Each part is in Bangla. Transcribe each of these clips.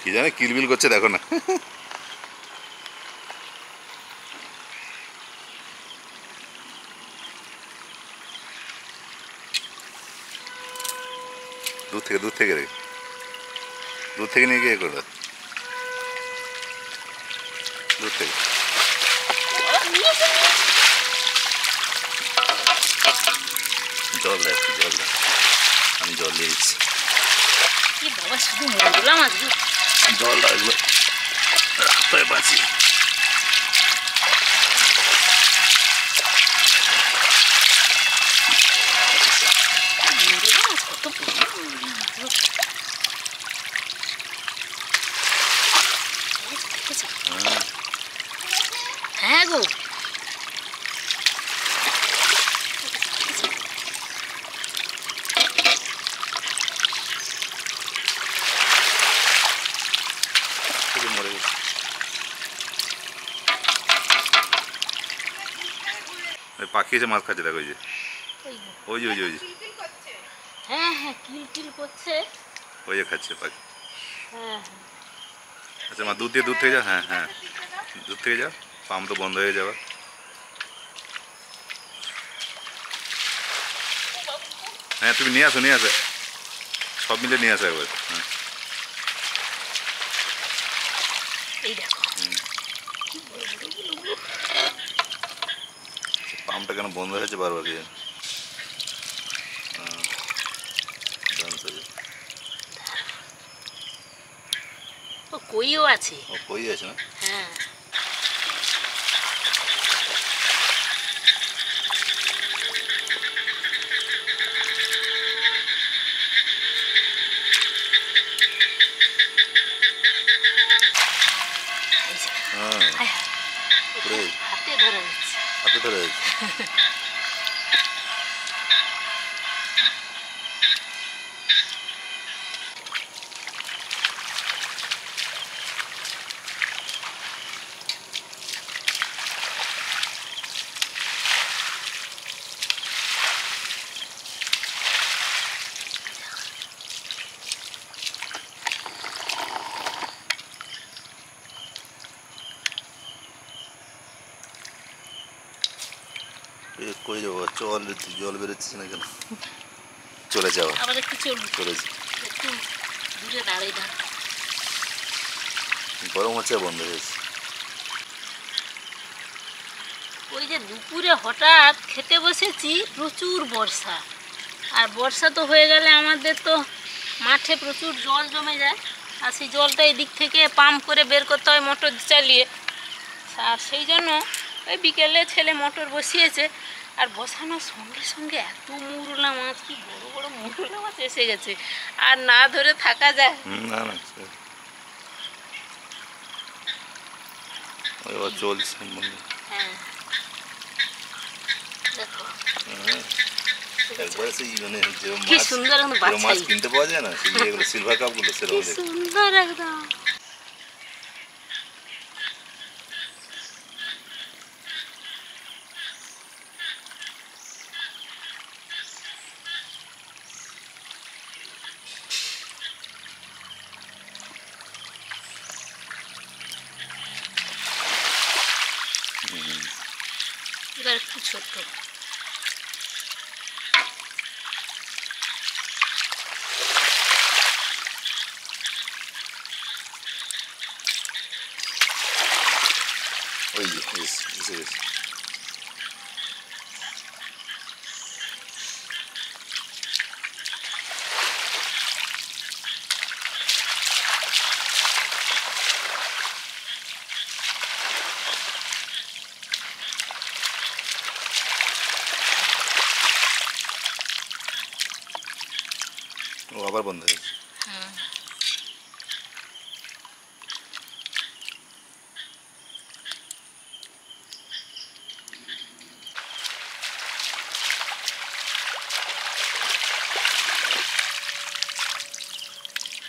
কি জানে কিলবিল করছে দেখো না। দূর থেকে নিয়ে গিয়ে করো, দূর থেকে। জল দেয়, আমি জল দিয়ে দিচ্ছি। জল লাগলো রাস্তায় বাঁচি। হ্যাঁ গো, মরে গেছে। পাখি এসে মাছ খাচ্ছে দেখো, ওই যে হ্যাঁ হ্যাঁ কিলকিল করছে। ওই যে খাচ্ছে পাখি। হ্যাঁ আচ্ছা মা, দূর থেকে যাও। হ্যাঁ হ্যাঁ, দূর থেকে যাও, পাম্প তো বন্ধ হয়ে যাবে। হ্যাঁ তুমি নিয়ে আসো, সব মিলে নিয়ে আসো একবার। হ্যাঁ এই দেখো পাম্পটা কেন বন্ধ হয়েছে বারবার? কি ও কইও আছে। ও কই আছে না? হ্যাঁ হ্যাঁ হাতে ধরে যাচ্ছে। হাতে ধরে যাচ্ছে। কই যাবো? জল বেরোচ্ছে না কেন? চলে যাও, আবার একটু চলেছি। একটু দূরে দাঁড়িয়ে দাঁড়। গরম হচ্ছে, বন্ধ হয়েছে। ওই যে দুপুরে হঠাৎ খেতে বসেছি, প্রচুর বর্ষা। আর বর্ষা তো হয়ে গেলে আমাদের তো মাঠে প্রচুর জল জমে যায়, আর সেই জলটা এদিক থেকে পাম্প করে বের করতে হয় মোটর চালিয়ে। আর সেই জন্য ওই বিকেলে ছেলে মোটর বসিয়েছে, আর বসানোর সঙ্গে সঙ্গে এত মৌরলা মাছ, কি বড় বড় মৌরলা মাছ এসে গেছে, আর না ধরে থাকা যায় না না, এবার চলছে। হ্যাঁ দেখো একবার সেই মানে কি সুন্দর মাছ কিনতে পাওয়া যায় না, সেগুলো সিলভার কাপগুলো, সেরকম সুন্দর একদম। এবার একটু ছোট। ওই যে এসে গেছে। ও আবার বন্ধ হয়েছে।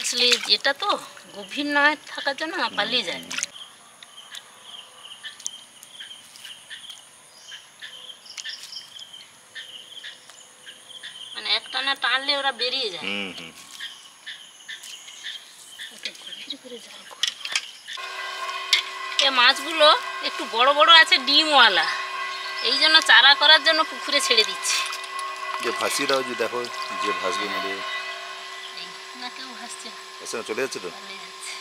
আসলে এটা তো গভীর নয় থাকার জন্য না পালিয়ে যায়। মানে একটানা টানলে ওরা বেরিয়ে যায়। হুম হুম। গভীর করে ধরে জাল করব। এই মাছগুলো একটু বড় বড় আছে, ডিমওয়ালা, এই জন্য চারা করার জন্য পুকুরে ছেড়ে দিচ্ছি। যে ভাসিয়ে দাও, যে দেখো যে ভাসবে মেরে এই না, কেউ ভাসছে না, এসে চলে যাচ্ছে তো। পালিয়ে যাচ্ছে।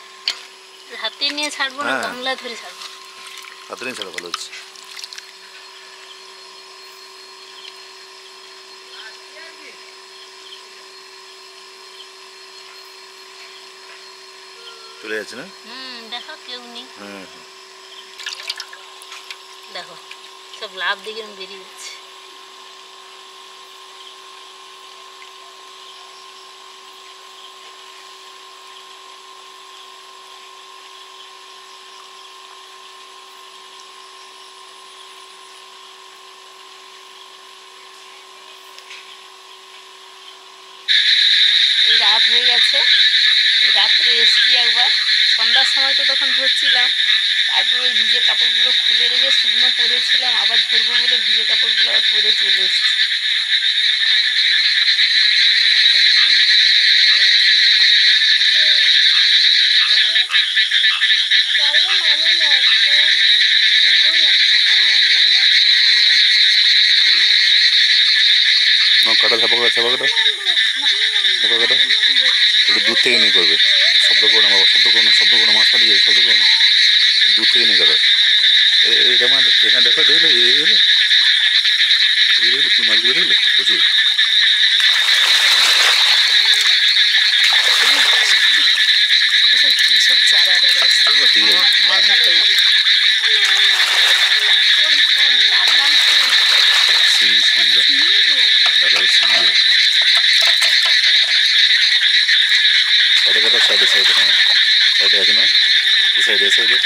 হাতে নিয়ে ছাড়বো না, হ্যাঁ। গামলা ধরে ছাড়বো। হাতে নিয়ে ছাড়া ভালো হচ্ছে। চলে যাচ্ছে না। দেখো কেউ নেই, হুম। দেখো সব লাভ দিকে বেরিয়ে যাচ্ছে। এই রাত হয়ে গেছে, এই রাত্রে এসছি একবার, সন্ধ্যার সময় তো তখন ধরছিলাম, তারপর ওই ভিজে কাপড়গুলো খুলে রেখে শুকনো পরেছিলাম, আবার ধরবো বলে ভিজে কাপড়গুলো আবার পরে চলে এসছি। কাটা ছাপা কাটা ছাপা কাটা ছাপা কাটা একটু দূর থেকে নিয়ে করবে। শব্দ করো না বাবা, শব্দ করো না, শব্দ করো না, মাছ পালিয়ে যাবে, শব্দ করো না, দূর থেকে নিয়ে কাটা। এটা আমার এখানে দেখো, দেখলে এই দেখলে কি মাছগুলো দেখলে প্রচুর। কিসব চারা ঠিক আছে। শিং শিং ভালো শিং সাইডে কাটা, সাইডে সাইডে, হ্যাঁ সাইডে আছে না, এই সাইডে এই সাইডে,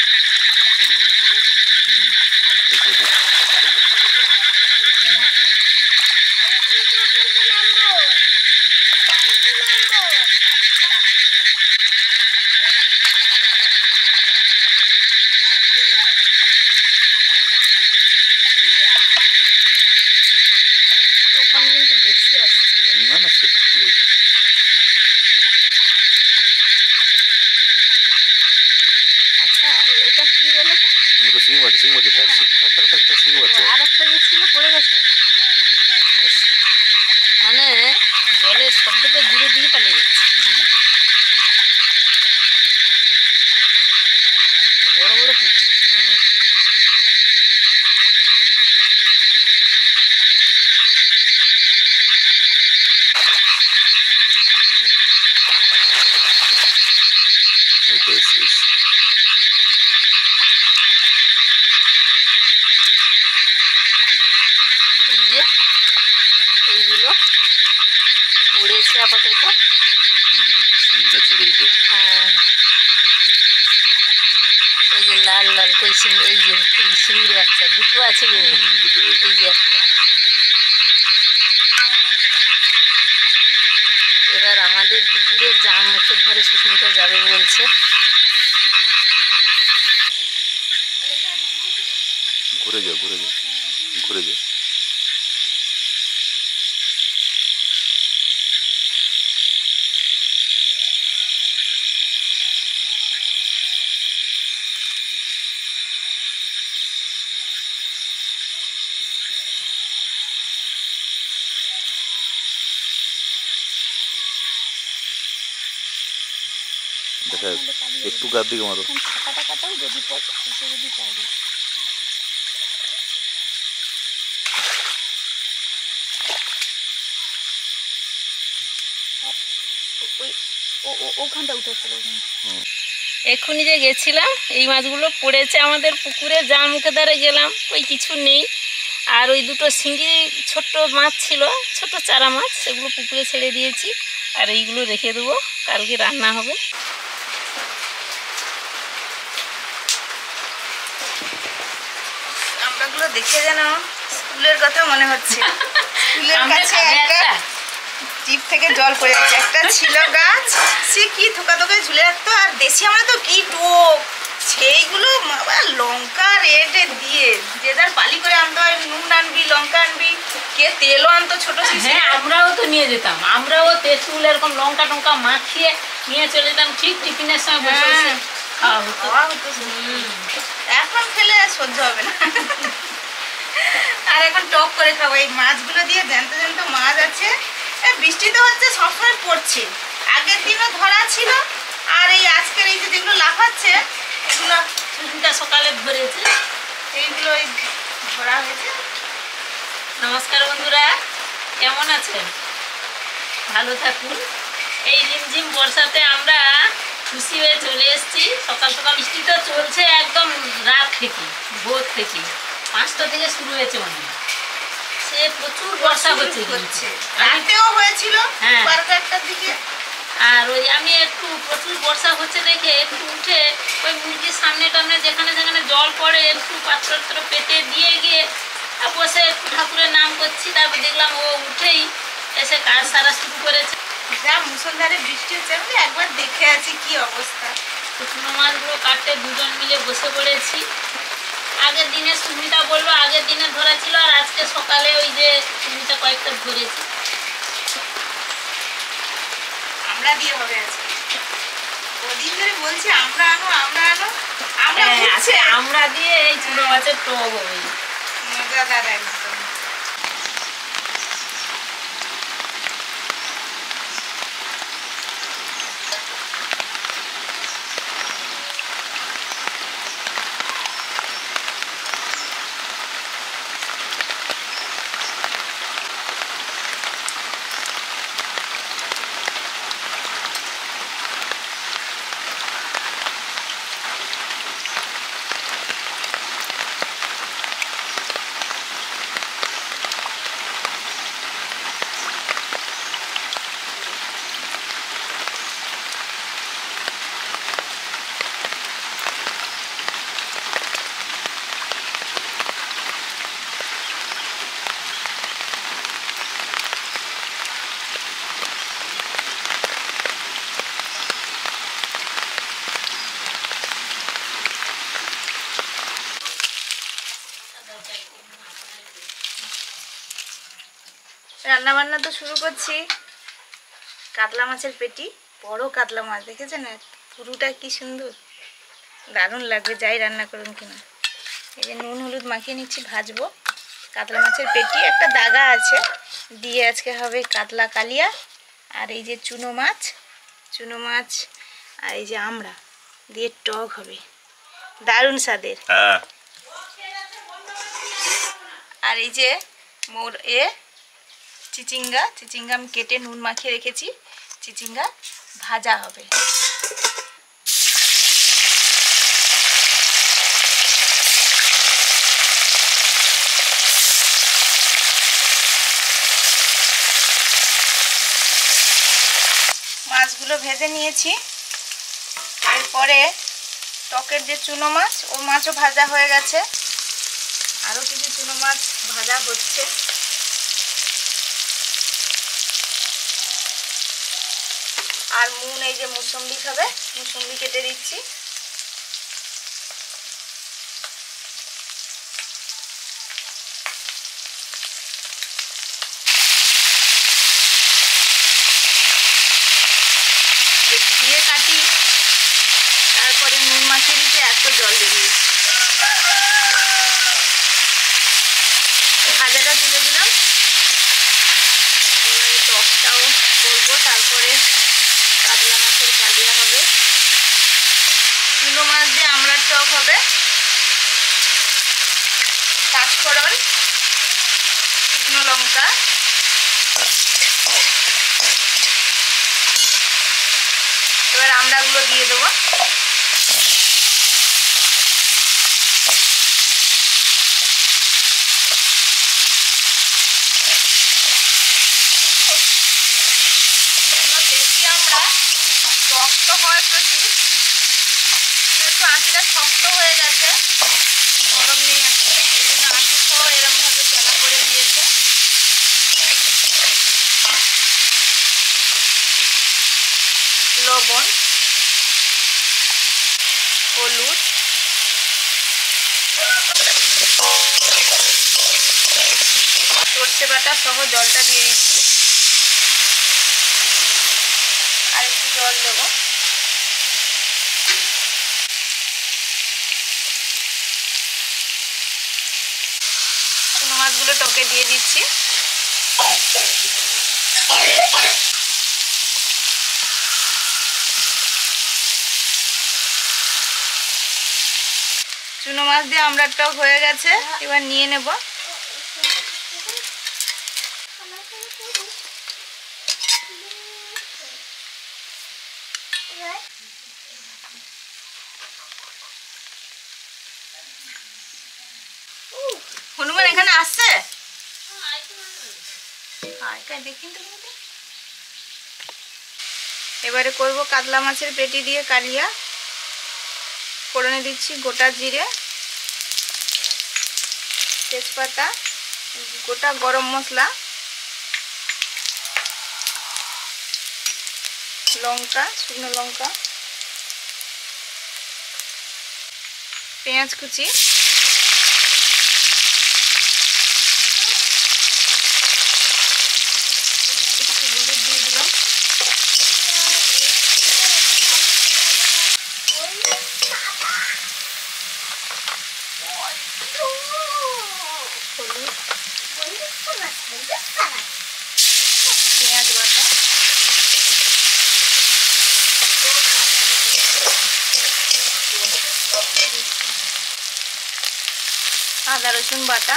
এই সাইডে। তখন কিন্তু বেশি আসছিল। না না, সে ঠিক আছে। আচ্ছা, এটা কি বলো তো? তো শিং বাচ্চা, শিং বাচ্চা, থাক থাক থাক থাক থাক, শিং বাচ্চা। আর একটা যে ছিল পড়ে গেছে, মানে জলের শব্দ পেয়ে দূরের দিকে পালিয়ে যাচ্ছে। বড় বড় পুঁটি। এই তো এসছে। এই যে এইগুলো পড়েছে আপাতত। শিংটা ছেড়ে দিতে। হ্যাঁ, এই যে লাল লাল কই শিং, এই যে এই শিঙির বাচ্চা দুটো আছে গো, দুটো এই যে একটা। এবার আমাদের পুকুরের জাম মুখের ধারে সুস্মিতা যাবে বলছে। ঘুরে যাও, ঘুরে যাও, ঘুরে যাও। দেখা একটু গার দিকে মারো। টাকাটা কাটাও যদি এসে যদি পাবে। ওখানটা উঠে চলো, এক্ষুনি যে গেছিলাম এই মাছগুলো পড়েছে আমাদের পুকুরে, যা মুখে ধারে গেলাম ওই কিছু নেই। আর ওই দুটো শিঙ্গি ছোট্ট মাছ ছিল, ছোট চারা মাছ, সেগুলো পুকুরে ছেড়ে দিয়েছি। আর এইগুলো রেখে দেবো, কালকে রান্না হবে। আমরাগুলো দেখে যেন স্কুলের কথা মনে হচ্ছে। স্কুলের কাছে একটা টিপ থেকে জল পড়ে যাচ্ছে, একটা ছিল গাছ, সে কি থোকা থোকায় ঝুলে রাখতো। আর দেশি আমরা তো কি টোক, সেইগুলো বাবা লঙ্কা রেটে দিয়ে যে যার পালি করে আনতে হয়, নুন আনবি, লঙ্কা আনবি, কে তেলও আনতো ছোট শিশি। হ্যাঁ, আমরাও তো নিয়ে যেতাম, আমরাও তেঁতুল এরকম লঙ্কা টঙ্কা মাখিয়ে নিয়ে চলে যেতাম, ঠিক টিফিনের সময় বসে বসে খাওয়া হতো। খাওয়া হতো। এখন খেলে আর সহ্য হবে না। আর এখন টক করে খাবো এই মাছগুলো দিয়ে। জ্যান্ত জ্যান্ত মাছ আছে। বৃষ্টি তো হচ্ছে, সবসময় পড়ছে, আগের দিনও ধরা ছিল। আর এই আজকের এই যে যেগুলো লাফাচ্ছে এগুলো সুস্মিতা সকালে ধরেছে। এইগুলো এই ধরা হয়েছে। নমস্কার বন্ধুরা, কেমন আছেন? ভালো থাকুন। এই রিমঝিম বর্ষাতে আমরা খুশি হয়ে চলে এসেছি। সকাল সকাল বৃষ্টি তো চলছে একদম রাত থেকে, ভোর থেকে 5টা থেকে শুরু হয়েছে মনে হয়। সে প্রচুর বর্ষা হচ্ছে হচ্ছে, রাতেও হয়েছিল হ্যাঁ। 12টার দিকে। আর ওই আমি একটু প্রচুর বর্ষা হচ্ছে দেখে একটু উঠে ওই মুরগির সামনে টামনে যেখানে যেখানে জল পড়ে একটু পাত্র পেতে দিয়ে গিয়ে বসে একটু ঠাকুরের নাম করছি। তারপর দেখলাম ও উঠেই এসে কাজ সারা শুরু করেছে। যা মুষলধারে বৃষ্টি হচ্ছে, আমি একবার দেখে আছি কি অবস্থা। শুকনো মাছগুলো কাটতে দুজন মিলে বসে পড়েছি। আগের দিনে সুমিতা বললো আগের দিনে ধরা ছিল, আর আজকে সকালে ওই যে সুমিতা কয়েকটা ধরেছি। আমরা দিয়ে হবে আজকে। ওদিন ধরে বলছি আমরা আনো, আমরা আনো, আমরা আজকে আমরা দিয়ে এই ছোট মাছের টক হবে। মজাদার একদম। রান্না বান্না তো শুরু করছি। কাতলা মাছের পেটি, বড় কাতলা মাছ, দেখেছেন পুরোটা কি সুন্দর, দারুণ লাগবে যাই রান্না করুন কিনা। এই যে নুন হলুদ মাখিয়ে নিচ্ছি, ভাজবো। কাতলা মাছের পেটি, একটা দাগা আছে দিয়ে আজকে হবে কাতলা কালিয়া। আর এই যে চুনো মাছ, আর এই যে আমড়া দিয়ে টক হবে, দারুণ স্বাদের। আর এই যে চিচিঙ্গা আমি কেটে নুন মাখিয়ে রেখেছি, চিচিঙ্গা ভাজা হবে। মাছগুলো ভেজে নিয়েছি। এরপরে টকের যে চুনো মাছ, ও মাছও ভাজা হয়ে গেছে। আরও কিছু চুনো মাছ ভাজা হচ্ছে। আর মুন এই যে মুসম্বি খাবে, মুসম্বি কেটে দিচ্ছি। ধুয়ে কাটি, তারপরে নুন মাখিয়ে দিতে এত জল বেরিয়ে। ভাজাটা তুলে দিলাম, এবারে টকটাও করবো, তারপরে কাতলা মাছের কালিয়া হবে, চুনো মাছ দিয়ে আমড়ার টক হবে, পাঁচফোড়ন, শুকনো লঙ্কা, এবার আমড়াগুলো দিয়ে দেবো। দেশি আমড়া শক্ত হয় প্রচুর, একটু আঁটিটা শক্ত হয়ে গেছে, নরম নেই আছে, এই জন্য আঁটি সহ এরকম ভাবে চালা করে দিয়েছে। লবণ, হলুদ, সর্ষে বাটা সহ জলটা দিয়ে দিচ্ছি, আর একটু জল দেবো। চুনো মাছগুলো টকে দিয়ে দিচ্ছি। চুনো মাছ দিয়ে আমড়ার টক হয়ে গেছে, এবার নিয়ে নেব। হনুমান এখানে আসছে, এবারে করব কাতলা মাছের পেটি দিয়ে কালিয়া। ফোড়নে দিচ্ছি গোটা জিরে, তেজপাতা, গোটা গরম মশলা, লঙ্কা, শুকনো লঙ্কা, পেঁয়াজ কুচি, একটু হলুদ দিয়ে দিলাম, পেঁয়াজ বাটা, আদা রসুন বাটা,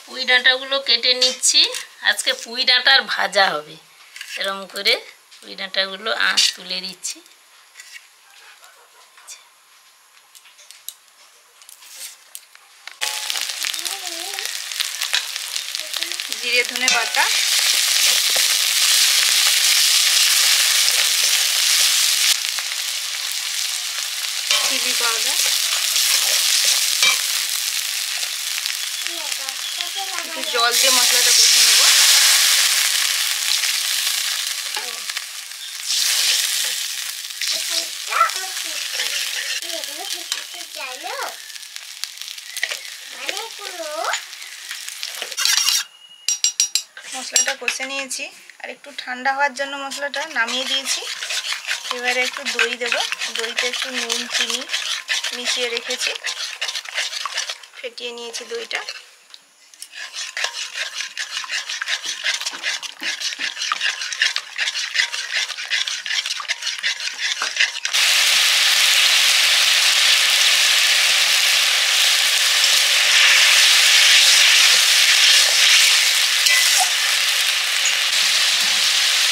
পুঁই ডাঁটাগুলো কেটে নিচ্ছি। আজকে পুঁই ডাঁটার ভাজা হবে। এরকম করে পুঁই ডাঁটাগুলো আঁশ তুলে দিচ্ছি। জিরে ধনে বাটা, চিলি পাউডার, একটু জল দিয়ে মশলাটা কষে নেব। মশলাটা কষে নিয়েছি, আর একটু ঠান্ডা হওয়ার জন্য মশলাটা নামিয়ে দিয়েছি। এবারে একটু দই দেবো। দইতে একটু নুন চিনি মিশিয়ে রেখেছি, ফেটিয়ে নিয়েছি দইটা।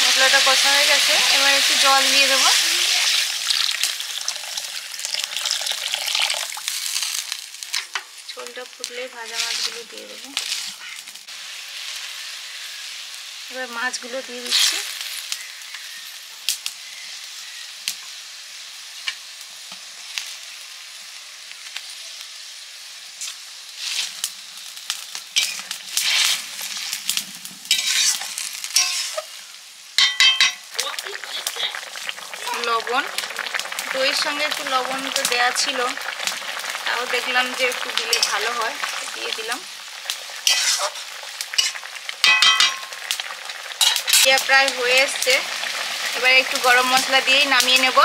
মশলাটা কষা হয়ে গেছে, এবার একটু জল দিয়ে দেবো। ঝোলটা ফুটলে ভাজা মাছগুলো দিয়ে দেবো। এবার মাছগুলো দিয়ে দিচ্ছি। লবণ, দইয়ের সঙ্গে একটু লবণ তো দেওয়া ছিল, তাও দেখলাম যে একটু দিলে ভালো হয়, দিয়ে দিলাম। প্রায় হয়ে এসছে, এবার একটু গরম মশলা দিয়েই নামিয়ে নেব।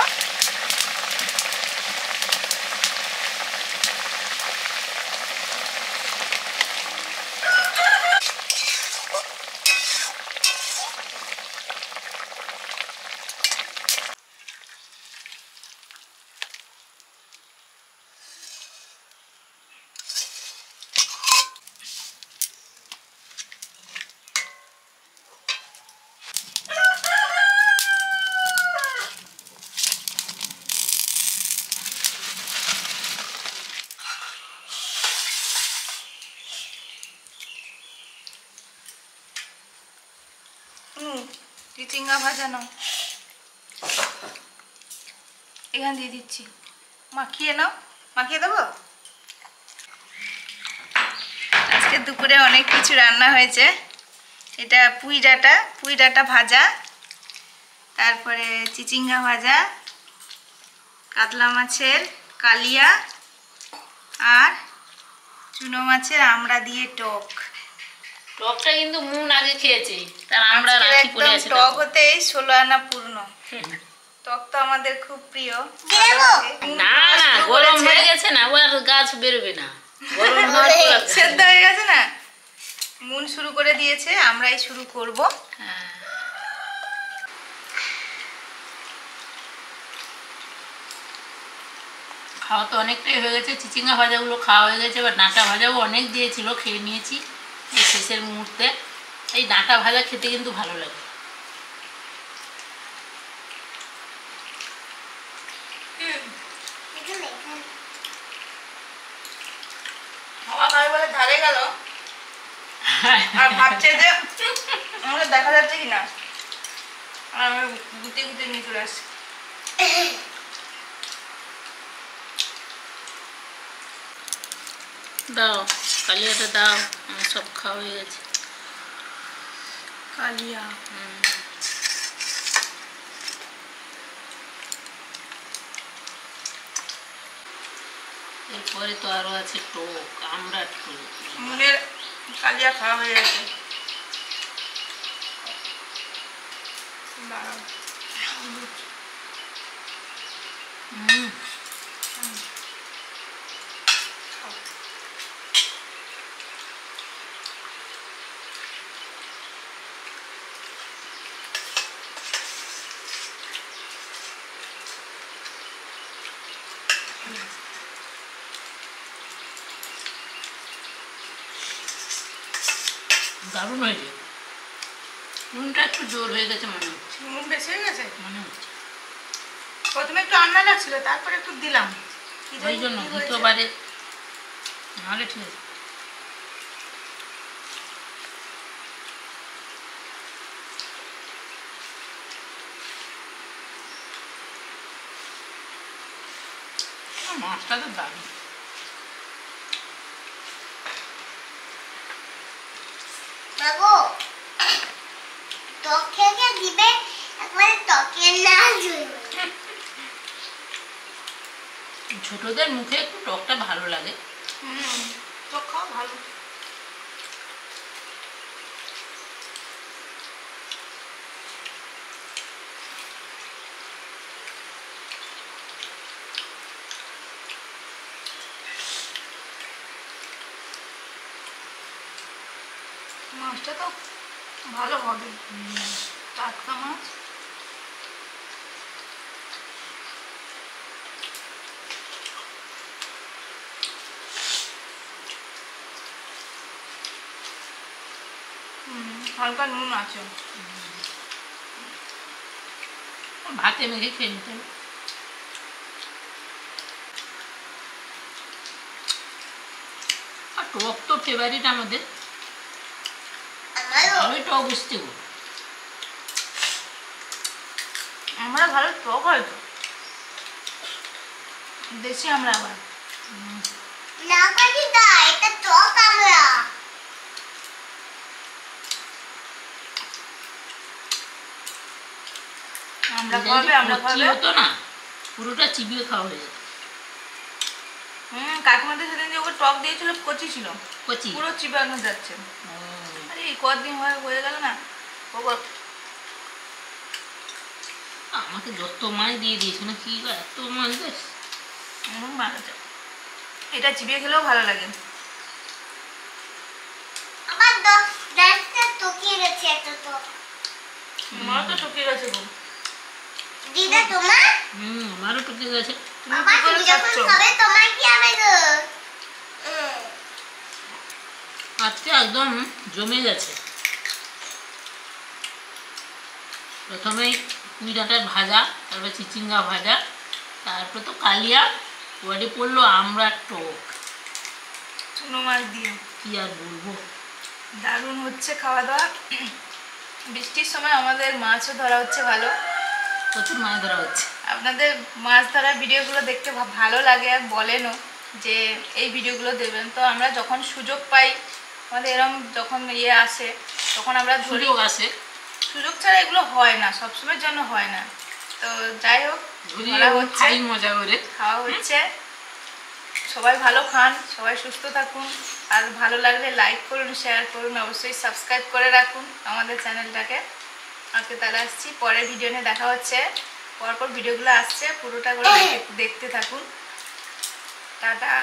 চিচিঙ্গা ভাজা নাও। এখানে দিয়ে দিচ্ছি, মাখিয়ে নাও। মাখিয়ে দেবো। আজকে দুপুরে অনেক কিছু রান্না হয়েছে। এটা পুঁই ডাঁটা ভাজা, তারপরে চিচিঙ্গা ভাজা, কাতলা মাছের কালিয়া, আর চুনো মাছের আমড়া দিয়ে টক। টকটা কিন্তু মুন আগে খেয়েছে, তার আমরা আজকের রাখি পড়ে একদম আছে টক হতেই 16 আনা পূর্ণ। টক তো আমাদের খুব প্রিয়। না না গরম হয়ে গেছে না, ও আর গাছ বেরোবে না, গরম হওয়ার পর আর সেদ্ধ হয়ে গেছে না, মুন শুরু করে দিয়েছে, আমরাই শুরু করব। হ্যাঁ। খাওয়া তো অনেকটাই হয়ে গেছে, চিচিঙ্গা ভাজাগুলো খাওয়া হয়ে গেছে, এবার ডাঁটা ভাজাও অনেক দিয়েছিল, খেয়ে নিয়েছি এই শেষের মুহূর্তে। এই ডাঁটা ভাজা খেতে কিন্তু ভালো লাগে। হাওয়া খাবে বলে ধারে গেল, আর ভাবছে যে আমাদের দেখা যাচ্ছে কিনা, আর আমি গুতে গুতে নিয়ে চলে আসছি। দাও কালিয়াটা দাও, আমার সব খাওয়া হয়ে গেছে। কালিয়া এরপরে তো আরো আছে টক, আমরা টক। মুনের কালিয়া খাওয়া হয়ে গেছে। দারুণ হয়েছে। নুনটা একটু জোর হয়ে গেছে মনে হচ্ছে, নুন বেশি হয়ে গেছে। মনে হচ্ছে প্রথমে একটু আন্না লাগছিল, তারপরে একটু দিলাম, কি জানি ওই জন্য কি হয়েছে। দ্বিতীয়বারে নাহলে ঠিক আছে। মাছটা তো দারুণ। বাবু টক খেয়ে দিবে, একবারে টকের না জুড়বে। ছোটদের মুখে একটু টকটা ভালো লাগে। টক খাওয়া ভালো। মাছটা তো ভালো হবে, টাটকা মাছ। হালকা নুন আছে। ভাতে মেখে খেয়ে নিতে হবে। আর টক তো ফেভারিট আমাদের, আমারও ভালোই টক বুঝতে গো। আমরা ভালো টক হয় তো, দেশি আমরা আবার। না পারি দা, এটা টক আমরা। আমরা খাবে, আমরা খাবে। হতো না, পুরোটা চিবিয়ে খাওয়া হয়ে যেত। কাকিমাদের সেদিন যে ওকে টক দিয়েছিল, কচি ছিল, কচি পুরো চিবানো যাচ্ছে। আরে এই কদিন হয়ে গেল না, আমাকে যত মাছ দিয়ে দিয়েছে না, কি গো, এত মাছ দেশ। মারা যায়। এটা চিবিয়ে খেলেও ভালো লাগে। আমার দাঁতটা টকিয়ে গেছে, এত টক। আমারও তো টকে গেছে গো। দিদা তোমার? আমারও টুকে গেছে। তুমি বাবা কি করে তুমি যখন খাচ্ছ? খাবে তোমার কি হবে গো? আজকে একদম জমে গেছে। প্রথমেই পুঁই ডাঁটার ভাজা, তারপর চিচিঙ্গা ভাজা, তারপর তো কালিয়া, পরে পড়লো আমরা টক। চুনো মাছ দিয়ে কি আর বলবো। দারুণ হচ্ছে খাওয়া দাওয়া। বৃষ্টির সময় আমাদের মাছও ধরা হচ্ছে ভালো। প্রচুর মাছ ধরা হচ্ছে। আপনাদের মাছ ধরার ভিডিওগুলো দেখতে ভালো লাগে আর বলেনও যে এই ভিডিওগুলো দেবেন, তো আমরা যখন সুযোগ পাই আমাদের এরকম যখন আসে তখন আমরা ধরি। সুযোগ আসে, সুযোগ ছাড়া এগুলো হয় না, সবসময়ের জন্য হয় না। তো যাই হোক, ধরি ধরা এবং হচ্ছে, খাই মজা করে। খাওয়া হচ্ছে। সবাই ভালো খান, সবাই সুস্থ থাকুন, আর ভালো লাগলে লাইক করুন, শেয়ার করুন, অবশ্যই সাবস্ক্রাইব করে রাখুন আমাদের চ্যানেলটাকে। আজকে তাহলে আসছি, পরের ভিডিও নিয়ে দেখা হচ্ছে। পরপর ভিডিওগুলো আসছে, পুরোটা করে দেখতে থাকুন। টাটা।